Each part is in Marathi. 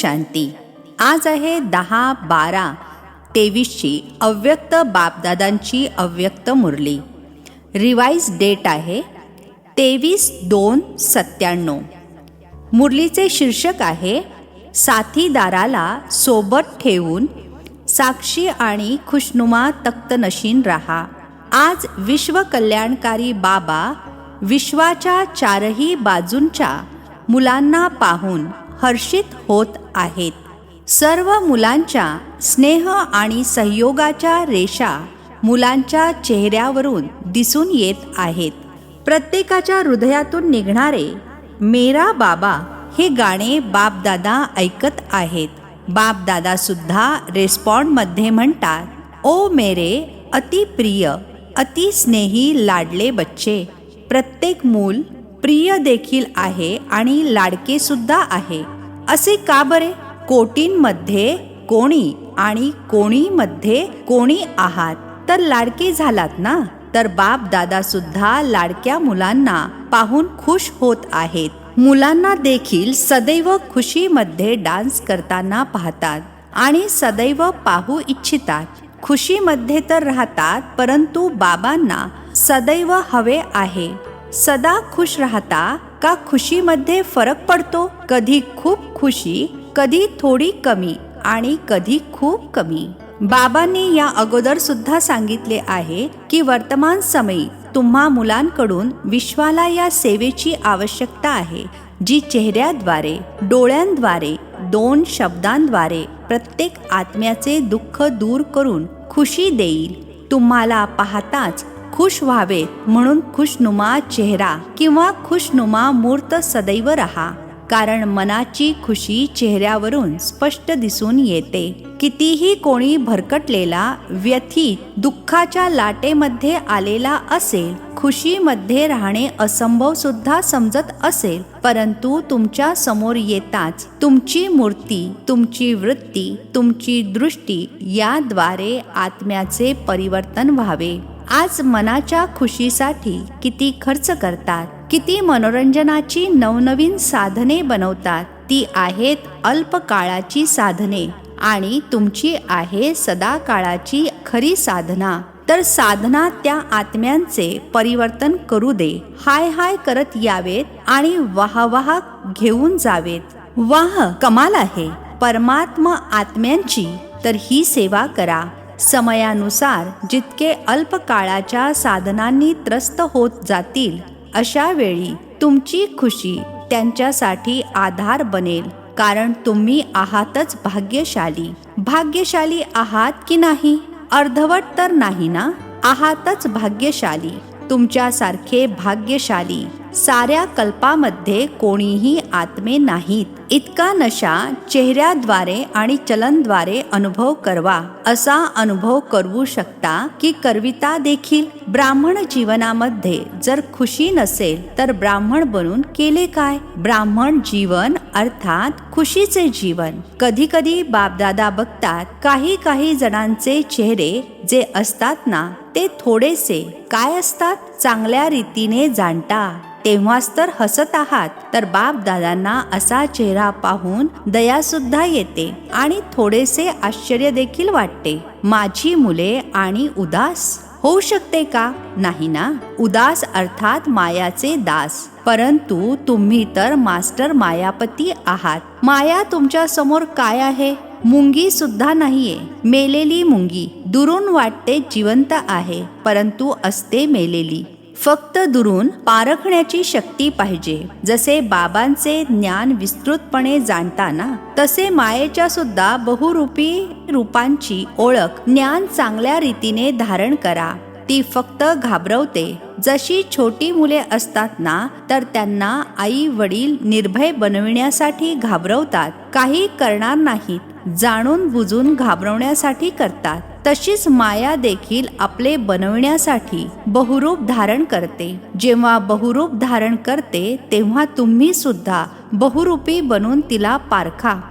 शांती. आज आहे 10/12/23ची अव्यक्त बापदादांची अव्यक्त मुरली. रिवाइज डेट आहे 23/2/97. मुरलीचे शीर्षक आहे साथीदाराला सोबत ठेवून साक्षी आणि खुशनुमा तख्तनशीन रहा. आज विश्व कल्याणकारी बाबा विश्वाच्या चारही बाजूंच्या मुलांना पाहून हर्षित होत आहेत. सर्व मुलांच्या स्नेह आणि सहयोगाच्या रेषा मुलांच्या चेहऱ्यावरून दिसून येत आहेत. प्रत्येकाच्या हृदयातून निघणारे मेरा बाबा हे गाणे बापदादा ऐकत आहेत. बापदादा सुद्धा रेस्पॉन्डमध्ये म्हणतात, ओ मेरे अतिप्रिय अति स्नेही लाडले बच्चे. प्रत्येक मूल प्रिय देखील आहे आणि लाडके सुद्धा आहे. असे का बरे? कोटींमध्ये कोणी आणि कोणीमध्ये कोणी आहात तर लाडके झालात ना. तर बाप दादा सुद्धा लाडक्या मुलांना पाहून खुश होत आहेत. मुलांना देखील सदैव खुशीमध्ये डान्स करताना पाहतात आणि सदैव पाहू इच्छितात. खुशीमध्ये तर राहतात, परंतु बाबांना सदैव हवे आहे. सदा खुश राहता का खुशीमध्ये फरक पडतो? कधी खूप खुशी, कधी थोडी कमी आणि कधी खूप कमी. बाबांनी या अगोदर सुद्धा सांगितले आहे की वर्तमान समयी तुम्हा मुलांकडून विश्वाला या सेवेची आवश्यकता आहे, जी चेहऱ्याद्वारे, डोळ्यांद्वारे, 2 शब्दांद्वारे प्रत्येक आत्म्याचे दुःख दूर करून खुशी देईल. तुम्हाला पाहताच खुश व्हावेत म्हणून खुशनुमा चेहरा किंवा खुशनुमा मूर्त सदैव रहा. कारण मनाची खुशी चेहऱ्यावरून स्पष्ट दिसून येते. कितीही कोणी भरकटलेला, व्यथित, दुःखाच्या लाटेमध्ये आलेला असेल, खुशीमध्ये राहणे असंभव सुद्धा समजत असेल, परंतु तुमच्या समोर येताच तुमची मूर्ती, तुमची वृत्ती, तुमची दृष्टी याद्वारे आत्म्याचे परिवर्तन व्हावे. आज मनाच्या खुशीसाठी किती खर्च करतात, किती मनोरंजनाची नवनवीन साधने बनवतात. ती आहेत अल्पकाळाची साधने आणि तुमची आहे सदा काळाची खरी साधना. तर साधना त्या आत्म्यांचे परिवर्तन करू दे. हाय हाय करत यावेत आणि वाह घेऊन जावेत. वाह, कमाल आहे. परमात्मा आत्म्यांची तर ही सेवा करा. समयानुसार जितके अल्पकाळाच्या साधनांनी त्रस्त होत जातील, अशा वेळी तुमची खुशी त्यांच्यासाठी आधार बनेल. कारण तुम्ही आहातच भाग्यशाली. भाग्यशाली आहात की नाही? अर्धवट तर नाही ना? आहातच भाग्यशाली. तुमच्यासारखे भाग्यशाली साऱ्या कल्पामध्ये कोणीही आत्मे नाहीत. इतका नशा चेहऱ्याद्वारे आणि चलनद्वारे अनुभव करवा. असा अनुभव करवू शकता की करविता देखील. ब्राह्मण जीवनामध्ये जर खुशी नसेल तर ब्राह्मण बनून केले काय? ब्राह्मण जीवन अर्थात खुशीचे जीवन. कधी कधी बापदादा बघतात काही जणांचे चेहरे जे असतात ना, ते थोडेसे काय असतात, चांगल्या रीतीने जाणता. तेव्हाच तर हसत आहात. तर बाप दादांना असा चेहरा पाहून दया सुद्धा येते आणि थोडेसे आश्चर्य देखील वाटते. माझी मुले आणि उदास होऊ शकते का? नाही ना. उदास अर्थात मायाचे दास. परंतु तुम्ही तर मास्टर मायापती आहात. माया तुमच्या समोर काय आहे? मुंगी सुद्धा नाहीये. मेलेली मुंगी. दुरून वाटते जिवंत आहे, परंतु असते मेलेली. फक्त दुरून पारखण्याची शक्ती पाहिजे. जसे बाबांचे ज्ञान विस्तृतपणे जाणताना, तसे मायेच्या सुद्धा बहुरूपी रूपांची ओळख, ज्ञान चांगल्या रीतीने धारण करा. ती फक्त घाबरवते. जशी छोटी मुले असतात ना, तर त्यांना आई वडील निर्भय बनविण्यासाठी घाबरवतात. काही करणार नाहीत, जाणून बुजून घाबरवण्यासाठी करतात. तशीच माया देखील आपले बनविण्यासाठी बहुरूप धारण करते. जेव्हा बहुरूप धारण करते, तेव्हा तुम्ही सुद्धा बहुरूपी बनून तिला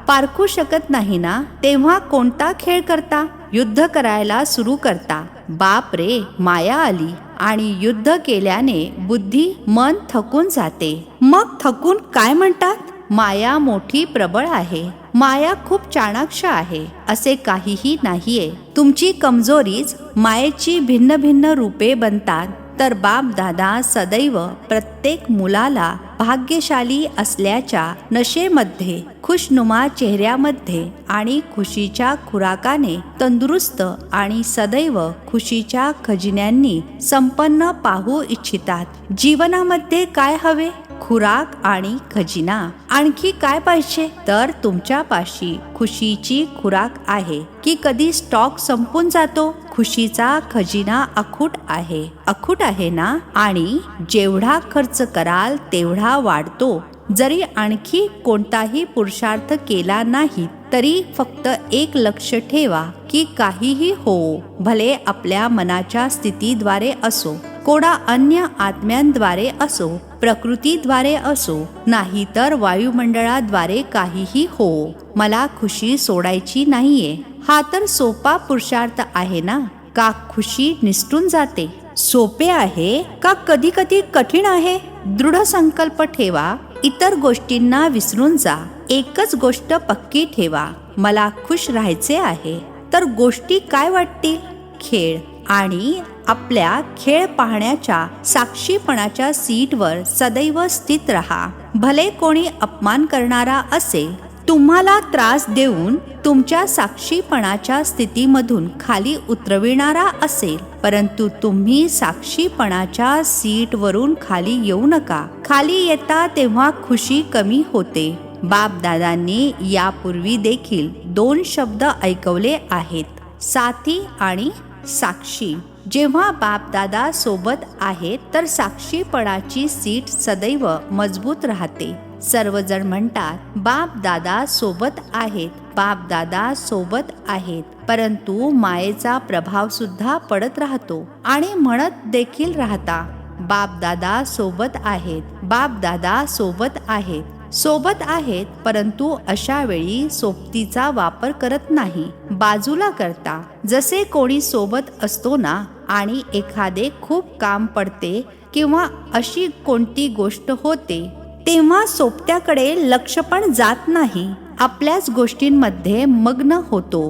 पारखू शकत नाही ना. तेव्हा कोणता खेळ करता? युद्ध करायला सुरू करता. बाप रे, माया आली आणि युद्ध केल्याने बुद्धी, मन थकून जाते. मग थकून काय म्हणतात? माया मोठी प्रबळ आहे. माया खूप चाणाक्ष आहे असे काहीही नाहीये. तुमची कमजोरीच मायेची भिन्न भिन्न रूपे बनतात. तर बाप दादा सदैव प्रत्येक मुलाला भाग्यशाली असल्याच्या नशेमध्ये, खुशनुमा चेहऱ्यामध्ये आणि खुशीच्या खुराकाने तंदुरुस्त आणि सदैव खुशीच्या खजिन्यांनी संपन्न पाहू इच्छितात. जीवनामध्ये काय हवे? खुराक आणि खजिना. आणखी काय पाहिजे? तर तुमच्यापाशी खुशीची खुराक आहे की कधी स्टॉक संपून जातो? खुशीचा खजिना अखूट आहे. अखूट आहे ना? आणि जेवढा खर्च कराल तेवढा वाढतो. जरी आणखी कोणताही पुरुषार्थ केला नाही तरी फक्त एक लक्ष ठेवा की काहीही हो, भले आपल्या मनाच्या स्थितीद्वारे असो, कोणा अन्य आत्म्यांद्वारे असो, प्रकृतीद्वारे असो, नाही तर वायुमंडळाद्वारे काहीही हो, मला खुशी सोडायची नाहीये. हा तर सोपा पुरुषार्थ आहे ना? का खुशी निसटून जाते? सोपे आहे का कधी कधी कठीण आहे? दृढ संकल्प ठेवा. इतर गोष्टींना विसरून जा. एकच गोष्ट पक्की ठेवा, मला खुश राहायचे आहे. तर गोष्टी काय वाटतील? खेळ. आणि आपल्या खेळ पाहण्याच्या साक्षीपणाच्या सीटवर सदैव स्थित राहा. भले कोणी अपमान करणारा असेल, तुम्हाला त्रास देऊन तुमच्या साक्षीपणाच्या स्थितीमधून खाली उतरविणारा असेल, परंतु तुम्ही साक्षीपणाच्या सीटवरून खाली येऊ नका. खाली येता तेव्हा खुशी कमी होते. बापदादांनी यापूर्वी देखील 2 शब्द ऐकवले आहेत, साथी आणि साक्षी. जेव्हा बापदादा सोबत आहेत तर साक्षीपणाची सीट सदैव मजबूत राहते. सर्वजण म्हणतात बापदादा सोबत आहेत, बापदादा सोबत आहेत, परंतु मायेचा प्रभाव सुद्धा पडत राहतो आणि म्हणत देखील राहता बापदादा सोबत आहेत, बापदादा सोबत आहेत, सोबत आहेत, परंतु अशा वेळी सोबतीचा वापर करत नाही, बाजूला करता. जसे कोणी सोबत असतो ना आणि एखादे खूप काम पडते किंवा अशी कोणती गोष्ट होते, तेव्हा सोबत्याकडे लक्ष पण जात नाही, आपल्याच गोष्टींमध्ये मग्न होतो.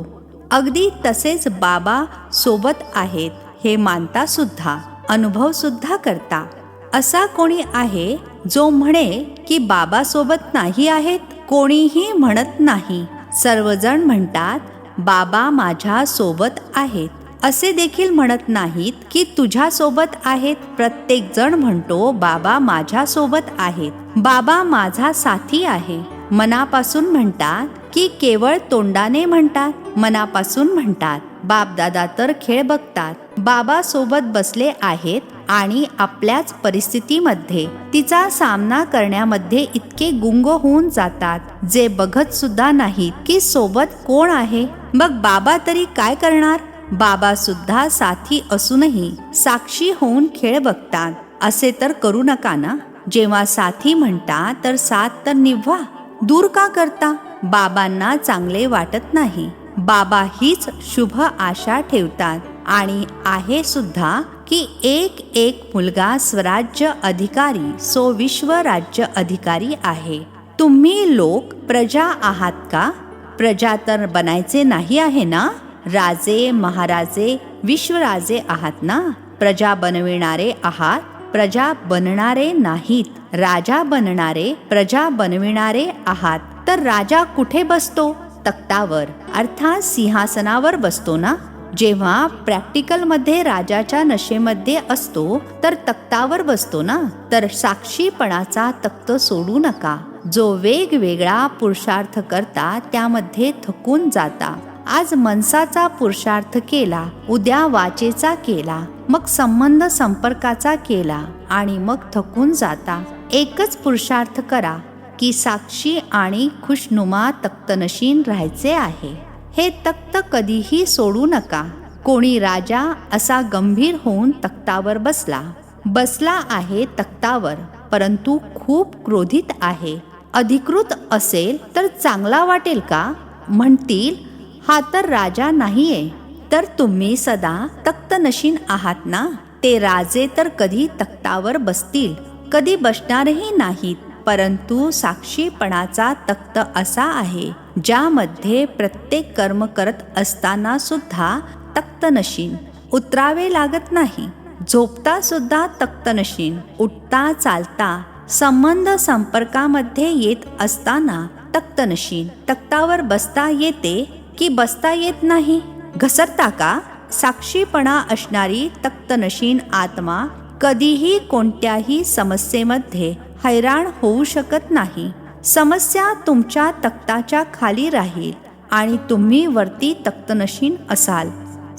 अगदी तसेच बाबा सोबत आहेत हे मानता सुद्धा, अनुभव सुद्धा करता. असा कोणी आहे जो म्हणे की बाबा सोबत नाही आहेत? कोणीही म्हणत नाही. सर्वजण म्हणतात बाबा माझ्या सोबत आहेत. असे देखील म्हणत नाहीत की तुझ्या सोबत आहेत. प्रत्येक जण म्हणतो बाबा माझ्या सोबत आहेत, बाबा माझा साथी आहे. मनापासून म्हणतात की केवळ तोंडाने म्हणतात? मनापासून म्हणतात. बापदादा तर खेळ बघतात. बाबा सोबत बसले आहेत आणि आपल्याच परिस्थितीमध्ये तिचा सामना करण्यामध्ये इतके गुंग होऊन जातात, जे बघत सुद्धा नाहीत की सोबत कोण आहे. मग बाबा तरी काय करणार? बाबा सुद्धा साथी असूनही साक्षी होऊन खेळ बघतात. असे तर करू नका ना. जेव्हा साथी म्हणता तर साथ तर निभवा. दूर का करता? बाबांना चांगले वाटत नाही. बाबा हीच शुभ आशा ठेवतात आणि आहे सुद्धा की एक एक मुलगा स्वराज्य अधिकारी सो विश्व राज्य अधिकारी आहे. तुम्ही लोक प्रजा आहात का? प्रजा तर बनायचे नाही आहे ना. राजे महाराजे विश्वराजे आहात ना. प्रजा बनविणारे आहात, प्रजा बनणारे नाहीत. राजा बनणारे, प्रजा बनविणारे आहात. तर राजा कुठे बसतो? तख्तावर, अर्थात सिंहासनावर बसतो ना. जेव्हा प्रॅक्टिकलमध्ये राजाच्या नशेमध्ये असतो तर तख्तावर बसतो ना. तर साक्षीपणाचा तख्त सोडू नका. जो वेगवेगळा पुरुषार्थ करता त्यामध्ये थकून जाता. आज मनसाचा पुरुषार्थ केला, उद्या वाचेचा केला, मग संबंध संपर्काचा केला आणि मग थकून जाता. एकच पुरुषार्थ करा की साक्षी आणि खुशनुमा तख्तनशीन राहायचे आहे. हे तख्त कधीही सोडू नका. कोणी राजा असा गंभीर होऊन तख्तावर बसला आहे तख्तावर, परंतु खूप क्रोधित आहे. अधिकृत असेल तर चांगला वाटेल का? म्हणतील हा तर राजा नाहीये. तर तुम्ही सदा तख्तनशीन आहात ना. ते राजे तर कधी तख्तावर बसतील, कधी बसणारही नाहीत. परंतु साक्षीपणाचा तख्त असा आहे ज्यामध्ये प्रत्येक कर्म करत असताना सुद्धा तक्त नशीन, उतरावे लागत नाही. झोपता सुद्धा तक्त नशीन, उठता चालता संबंध संपर्कामध्ये येत असताना तक्त नशीन. तक्तावर बसता येते की बसता येत नाही? घसरता का? साक्षीपणा असणारी तक्त नशीन आत्मा कधीही कोणत्याही समस्येमध्ये हैराण होऊ शकत नाही. समस्या तुमच्या तक्ताच्या खाली राहील आणि तुम्ही वरती तक्तनशीन असाल.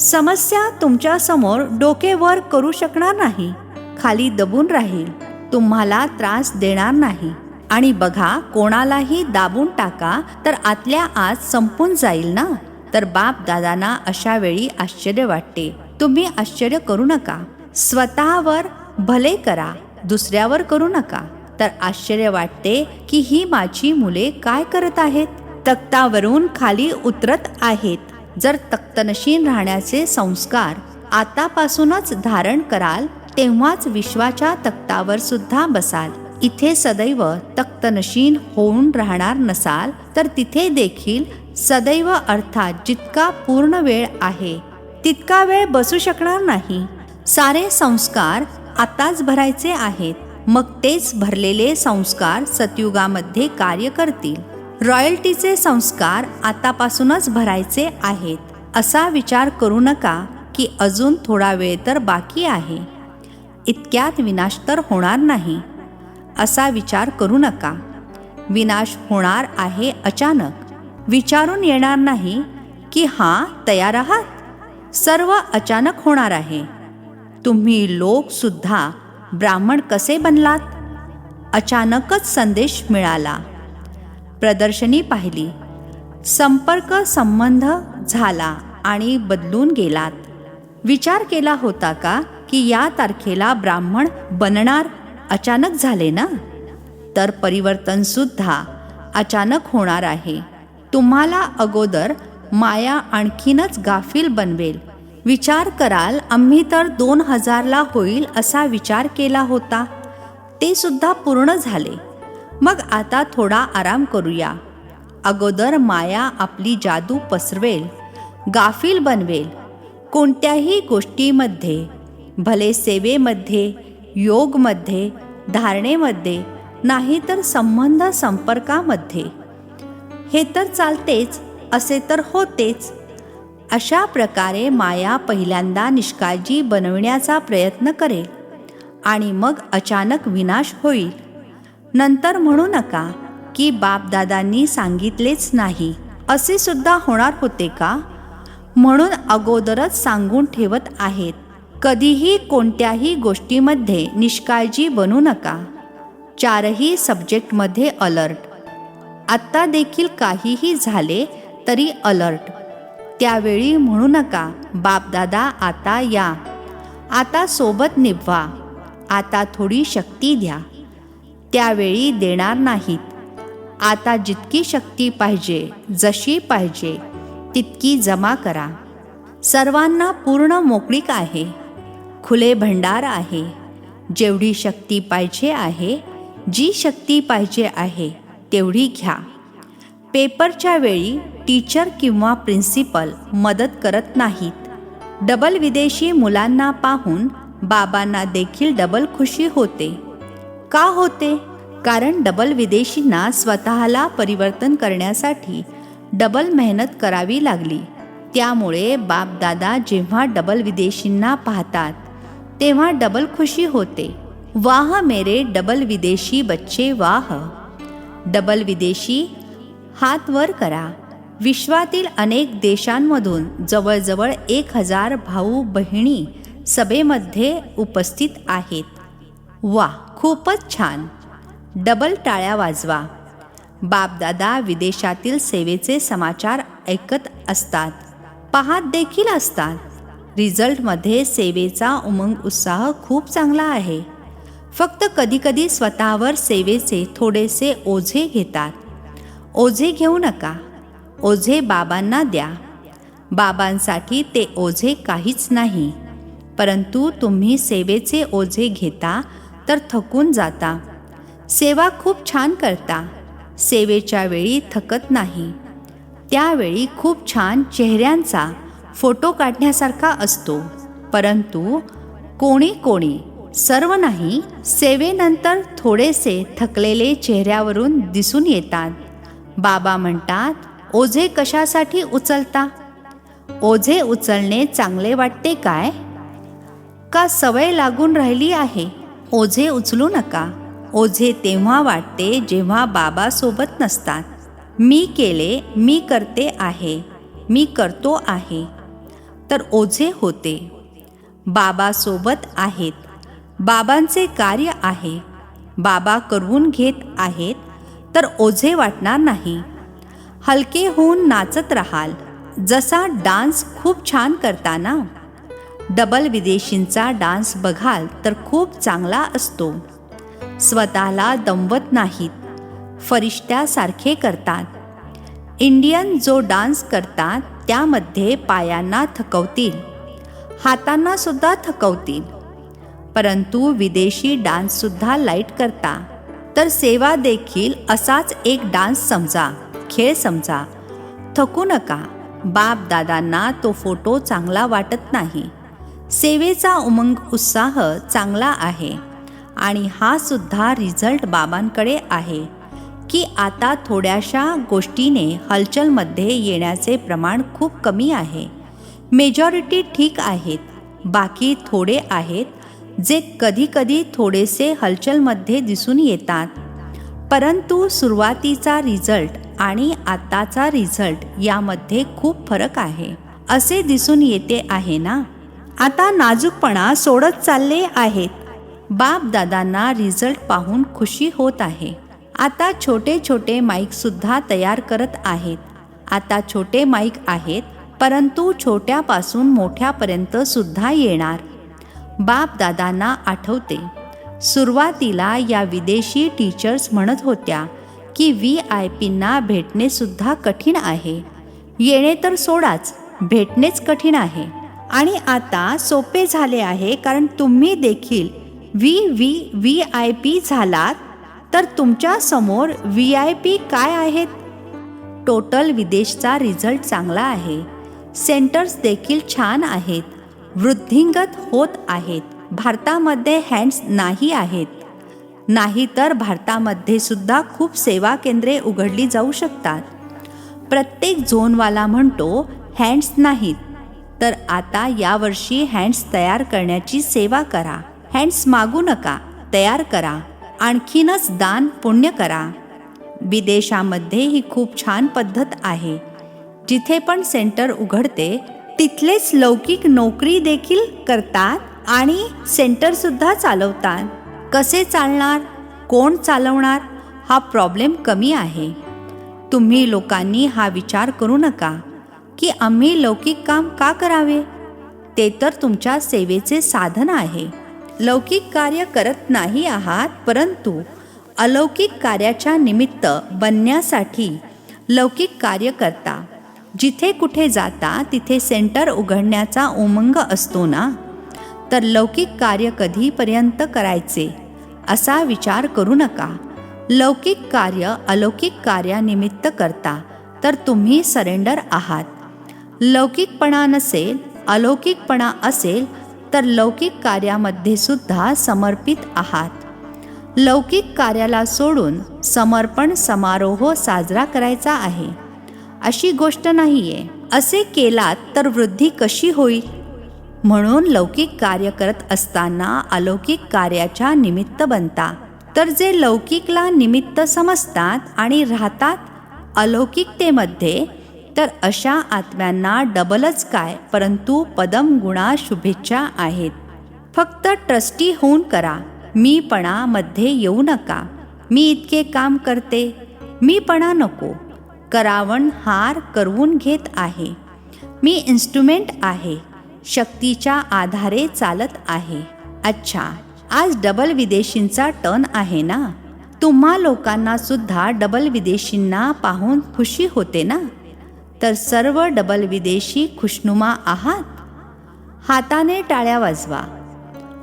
समस्या तुमच्या समोर डोके वर करू शकणार नाही, खाली दबून राहील, तुम्हाला त्रास देणार नाही. आणि बघा, कोणालाही दाबून टाका तर आतल्या आत संपून जाईल ना. तर बाप दादांना अशा वेळी आश्चर्य वाटते. तुम्ही आश्चर्य करू नका. स्वतःवर भले करा, दुसऱ्यावर करू नका. तर आश्चर्य वाटते की ही माझी मुले काय करत आहेत, तक्तावरून खाली उतरत आहेत. जर तक्तनशीन राहण्याचे संस्कार आतापासूनच धारण कराल तेव्हाच विश्वाच्या तक्तावर सुद्धा बसाल. इथे सदैव तक्तनशीन होऊन राहणार नसाल तर तिथे देखील सदैव अर्थात जितका पूर्ण वेळ आहे तितका वेळ बसू शकणार नाही. सारे संस्कार आताच भरायचे आहेत, मग तेच भरलेले संस्कार सतयुगामध्ये कार्य करतील. रॉयल्टीचे संस्कार आतापासूनच भरायचे आहेत. असा विचार करू नका की अजून थोडा वेळ तर बाकी आहे, इतक्यात विनाश तर होणार नाही, असा विचार करू नका. विनाश होणार आहे अचानक. विचारून येणार नाही की हां तयार आहात. सर्व अचानक होणार आहे. तुम्ही लोक सुद्धा ब्राह्मण कसे बनलात? अचानकच संदेश मिळाला, प्रदर्शनी पाहिली, संपर्क संबंध झाला आणि बदलून गेलात. विचार केला होता का की या तारखेला ब्राह्मण बनणार? अचानक झाले ना. तर परिवर्तन सुद्धा अचानक होणार आहे. तुम्हाला अगोदर माया आणखीनच गाफील बनवेल. विचार कराल, आम्ही तर 2000ला होईल असा विचार केला होता, ते सुद्धा पूर्ण झाले. मग आता थोडा आराम करूया. अगोदर माया आपली जादू पसरवेल, गाफील बनवेल. कोणत्याही गोष्टीमध्ये, भले सेवेमध्ये, योगमध्ये, धारणेमध्ये, नाही तर संबंध संपर्कामध्ये. हे तर चालतेच, असे तर होतेच. अशा प्रकारे माया पहिल्यांदा निष्काळजी बनविण्याचा प्रयत्न करेल आणि मग अचानक विनाश होईल. नंतर म्हणू नका की बापदादांनी सांगितलेच नाही. असे सुद्धा होणार होते का? म्हणून अगोदरच सांगून ठेवत आहेत, कधीही कोणत्याही गोष्टीमध्ये निष्काळजी बनू नका. चारही सब्जेक्टमध्ये अलर्ट. आत्ता देखील काहीही झाले तरी अलर्ट. त्यावेळी म्हणू नका बापदादा आता या, आता सोबत निभवा, आता थोडी शक्ती द्या. त्यावेळी देणार नाहीत. आता जितकी शक्ती पाहिजे, जशी पाहिजे तितकी जमा करा. सर्वांना पूर्ण मोकळीक आहे, खुले भंडार आहे. जेवढी शक्ती पाहिजे आहे, जी शक्ती पाहिजे आहे तेवढी घ्या. पेपरच्या वेळी टीचर किंवा प्रिन्सिपल मदत करत नाहीत. डबल विदेशी मुलांना पाहून बाबांना देखील डबल खुशी होते. का होते? कारण डबल विदेशींना स्वतःला परिवर्तन करण्यासाठी डबल मेहनत करावी लागली. त्यामुळे बापदादा जेव्हा डबल विदेशींना पाहतात तेव्हा डबल खुशी होते. वाह मेरे डबल विदेशी बच्चे वाह. डबल विदेशी हात वर करा. विश्वातील अनेक देशांमधून जवळजवळ 1000 भाऊ बहिणी सभेमध्ये उपस्थित आहेत. वा, खूपच छान. डबल टाळ्या वाजवा. बापदादा विदेशातील सेवेचे समाचार ऐकत असतात, पाहत देखील असतात. रिझल्टमध्ये सेवेचा उमंग उत्साह खूप चांगला आहे. फक्त कधीकधी स्वतःवर सेवेचे थोडेसे ओझे घेतात. ओझे घेऊ नका. ओझे बाबांना द्या. बाबांसाठी ते ओझे काहीच नाही. परंतु तुम्ही सेवेचे ओझे घेता तर थकून जाता. सेवा खूप छान करता. सेवेच्या वेळी थकत नाही. त्यावेळी खूप छान चेहऱ्यांचा फोटो काढण्यासारखा असतो. परंतु कोणी कोणी, सर्व नाही, सेवेनंतर थोडेसे थकलेले चेहऱ्यावरून दिसून येतात. बाबा म्हणतात, ओझे कशासाठी उचलता? ओझे उचलणे चांगले वाटते काय? का सवय लागून राहिली आहे? ओझे उचलू नका. ओझे तेव्हा वाटते जेव्हा बाबा सोबत नसतात. मी केले, मी करते आहे, मी करतो आहे, तर ओझे होते. बाबा सोबत आहेत, बाबांचे कार्य आहे, बाबा करवून घेत आहेत, तर ओझे वाटणार नाही. हलके होऊन नाचत राहाल. जसा डान्स खूप छान करताना. डबल विदेशींचा डान्स बघाल तर खूप चांगला असतो. स्वतःला दमवत नाहीत, फरिश्त्यासारखे करतात. इंडियन जो डान्स करतात त्यामध्ये पायांना थकवतील, हातांना सुद्धा थकवतील. परंतु विदेशी डान्ससुद्धा लाईट करता. तर सेवा देखील असाच एक डान्स समजा, खेळ समजा. थकू नका. बाप दादांना तो फोटो चांगला वाटत नाही. सेवेचा उमंग उत्साह चांगला आहे आणि हा सुद्धा रिझल्ट बाबांकडे आहे की आता थोड्याशा गोष्टीने हलचलमध्ये येण्याचे प्रमाण खूप कमी आहे. मेजॉरिटी ठीक आहेत, बाकी थोडे आहेत जे कधीकधी थोडेसे हलचलमध्ये दिसून येतात. परंतु सुरुवातीचा रिझल्ट आणि आताचा रिझल्ट यामध्ये खूप फरक आहे असे दिसून येते आहे ना. आता नाजूकपणा सोडत चालले आहेत. बाप दादांना रिझल्ट पाहून खुशी होत आहे. आता छोटे छोटे माईकसुद्धा तयार करत आहेत. आता छोटे माईक आहेत, परंतु छोट्यापासून मोठ्यापर्यंत सुद्धा येणार. बाप दादांना आठवते, सुरुवातीला या विदेशी टीचर्स म्हणत होत्या की VIP भेटणे सुद्धा कठीण आहे. येणे तर सोडाच, भेटणेच कठीण आहे. आणि आता सोपे झाले आहे, कारण तुम्ही देखील VIP झालात. तर तुमच्या समोर VIP काय आहेत? टोटल विदेशचा रिझल्ट चांगला आहे. सेंटर्स देखील छान आहेत, वृद्धिंगत होत आहेत. भारतामध्ये हँड्स नाही आहेत. नाहीतर भारतामध्ये सुद्धा खूप सेवा केंद्रे उघडली जाऊ शकतात. प्रत्येक झोनवाला म्हणतो हँड्स नाहीत, तर आता यावर्षी हँड्स तयार करण्याची सेवा करा. हँड्स मागू नका, तयार करा. आणखीनच दान पुण्य करा. विदेशामध्ये ही खूप छान पद्धत आहे. जिथे पण सेंटर उघडते तिथलेच लौकिक नोकरी देखील करतात आणि सेंटरसुद्धा चालवतात. कसे चालणार? कोण चालवणार? हा प्रॉब्लेम कमी आहे. तुम्ही लोकांनी हा विचार करू नका की आम्ही लौकिक काम का करावे. ते तर तुमच्या सेवेचे साधन आहे. लौकिक कार्य करत नाही आहात, परंतु अलौकिक कार्याच्या निमित्त बनण्यासाठी लौकिक कार्य करता. जिथे कुठे जाता तिथे सेंटर उघडण्याचा उमंग असतो ना. तर लौकिक कार्य कधीपर्यंत करायचे असा विचार करू नका. लौकिक कार्य अलौकिक कार्यानिमित्त करता तर तुम्ही सरेंडर आहात. लौकिकपणा नसेल, अलौकिकपणा असेल तर लौकिक कार्यामध्ये सुद्धा समर्पित आहात. लौकिक कार्याला सोडून समर्पण समारोह साजरा करायचा आहे अशी गोष्ट नाहीये. असे केलात तर वृद्धी कशी होईल? म्हणून लौकिक कार्य करत असताना अलौकिक कार्याच्या निमित्त बनता. तर जे लौकिकला निमित्त समजतात आणि राहतात अलौकिकतेमध्ये, तर अशा आत्म्यांना डबलच काय, परंतु पदम गुणा शुभेच्छा आहेत. फक्त ट्रस्टी होऊन करा. मीपणामध्ये येऊ नका. मी इतके काम करते, मीपणा नको. करावण हार करवून घेत आहे. मी इन्स्ट्रुमेंट आहे, शक्तीच्या आधारे चालत आहे. अच्छा, आज डबल विदेशींचा टर्न आहे ना. तुम्हा लोकांना सुद्धा डबल विदेशींना पाहून खुशी होते ना. तर सर्व डबल विदेशी खुशनुमा आहात. हाताने टाळ्या वाजवा.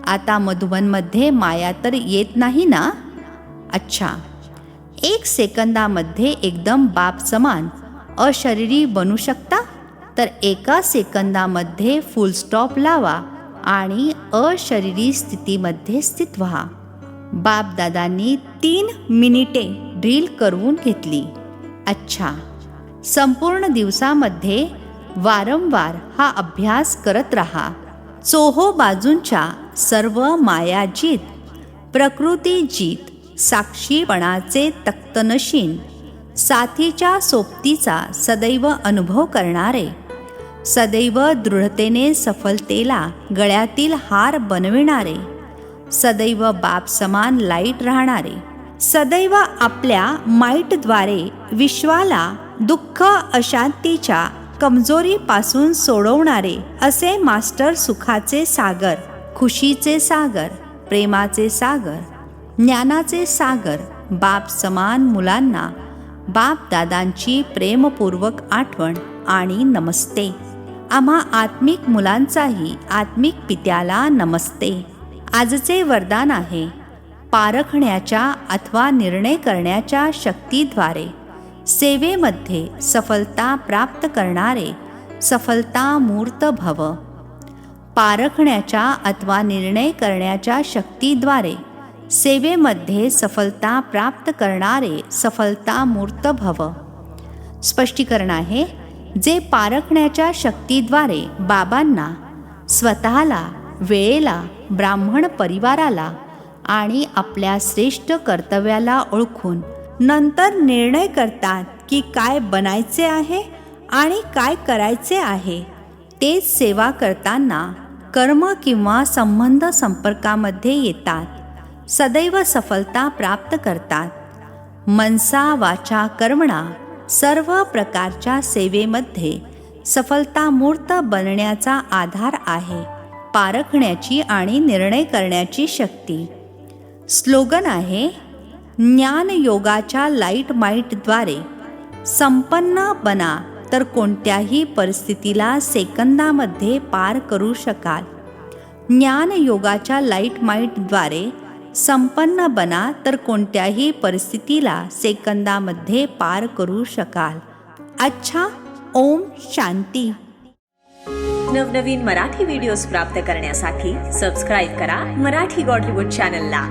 आता मधुबनमध्ये माया तर येत नाही ना. अच्छा, 1 सेकंदामध्ये एकदम बाप समान अशरीरी बनू शकता तर एका सेकंदामध्ये फुल स्टॉप लावा आणि अशरीरी स्थितीमध्ये स्थित व्हा. बापदादांनी 3 मिनिटे ड्रिल करून घेतली. अच्छा, संपूर्ण दिवसामध्ये वारंवार हा अभ्यास करत राहा. चोहो बाजूंच्या सर्व मायाजीत, प्रकृतीजीत, साक्षीपणाचे तख्तनशीन, साथीच्या सोबतीचा सदैव अनुभव करणारे, सदैव दृढतेने सफलतेला गळ्यातील हार बनविणारे, सदैव बाप समान लाईट राहणारे, सदैव आपल्या माईटद्वारे विश्वाला दुःख अशांतीच्या कमजोरीपासून सोडवणारे असे मास्टर सुखाचे सागर, खुशीचे सागर, प्रेमाचे सागर, ज्ञानाचे सागर बाप समान मुलांना बाप दादांची प्रेमपूर्वक आठवण आणि नमस्ते. आम्हा आत्मिक मुलांचाही आत्मिक पित्याला नमस्ते. आजचे वरदान आहे, पारखण्याच्या अथवा निर्णय करण्याच्या शक्तीद्वारे सेवेमध्ये सफलता प्राप्त करणारे सफलता मूर्त भव. पारखण्याच्या अथवा निर्णय करण्याच्या शक्तीद्वारे सेवेमध्ये सफलता प्राप्त करणारे सफलता मूर्त भव. स्पष्टीकरण आहे, जे पारखण्याच्या शक्तीद्वारे बाबांना, स्वतःला, वेळेला, ब्राह्मण परिवाराला आणि आपल्या श्रेष्ठ कर्तव्याला ओळखून नंतर निर्णय करतात की काय बनायचे आहे आणि काय करायचे आहे, तेच सेवा करताना कर्म किंवा संबंध संपर्कामध्ये येतात, सदैव सफलता प्राप्त करतात. मनसा वाचा कर्मणा सर्व प्रकारच्या सेवेमध्ये सफलता मूर्त बनण्याचा आधार आहे पारखण्याची आणि निर्णय करण्याची शक्ती. स्लोगन आहे, ज्ञान योगाच्या लाईट माईटद्वारे संपन्न बना तर कोणत्याही परिस्थितीला सेकंदामध्ये पार करू शकाल. ज्ञान योगाच्या लाईट माईटद्वारे संपन्न बना तर कोणत्याही परिस्थितीला सेकंदामध्ये पार करू शकाल. अच्छा, ओम शांती. नवनवीन मराठी व्हिडिओज प्राप्त करण्यासाठी सबस्क्राईब करा मराठी गॉडलीवूड चॅनलला.